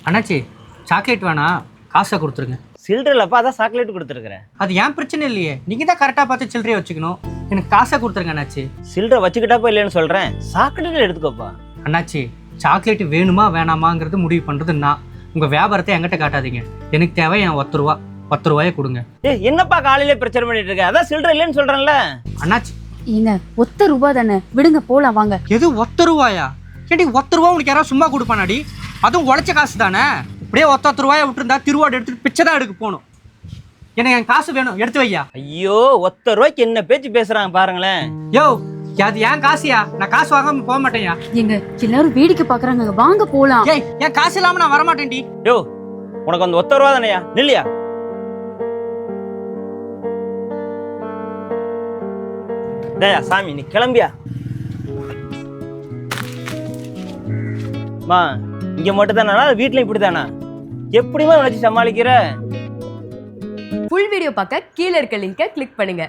அண்ணாச்சி சாக்லேட் வேணாம், காசை கொடுத்துருங்க. சில்லறலப்பா, அதான் சாக்லேட் கொடுத்துருக்குறேன். அது ஏன் பிரச்சனை இல்லையே, நீங்கள் தான் கரெக்டாக பார்த்து சில்லறையை வச்சுக்கணும். எனக்கு காசை கொடுத்துருங்க அண்ணாச்சி. சில்லறை வச்சுக்கிட்டாப்பா இல்லைன்னு சொல்கிறேன், சாக்லேட்டில் எடுத்துக்கோப்பா. அண்ணாச்சி சாக்லேட் வேணுமா வேணாமாங்கிறது முடிவு பண்ணுறது நான். உங்கள் வியாபாரத்தை என்கிட்ட காட்டாதீங்க. எனக்கு தேவை என் 10 ரூபாயை கொடுங்க. என்னப்பா காலையிலே பிரச்சனை பண்ணிட்டு இருக்க? அதான் சில்லறை இல்லைன்னு சொல்கிறேன்ல. அண்ணாச்சி ஏங்க 1 ரூபா தானே, விடுங்க போலாம் வாங்க. எது 1 ரூபாயா? கேட்டி 1 ரூபா உனக்கு யாராவது சும்மா கொடுப்பானாடி? அதுவும் உழைச்ச காசு தானே. இப்படியே 10 ரூபாயை விட்டுருந்தா திருவாடு எடுத்துட்டு பிச்சை தான் எடுக்க போகணும். எனக்கு என் காசு வேணும், எடுத்து வையா. ஐயோ, 1 ரூபாய்க்கு என்ன பேச்சு பேசுறாங்க பாருங்களேன். யோ, அது ஏன் காசியா? நான் காசு வாங்காம போக மாட்டேன்யா. எங்க எல்லாரும் வேடிக்கை பாக்குறாங்க, வாங்க போலாம். ஏய், என் காசு இல்லாம நான் வரமாட்டேன்டி. யோ, உனக்கு அந்த 1 ரூபா தானேயா, நில்லையா? டேயா சாமி, நீ கிளம்பியா? மா, இங்க மட்டும் தானா, வீட்டுல இப்படி தானா? எப்படிமா நினைச்சு சமாளிக்கிற? ஃபுல் வீடியோ பார்க்க கீழே இருக்க லிங்கை கிளிக் பண்ணுங்க.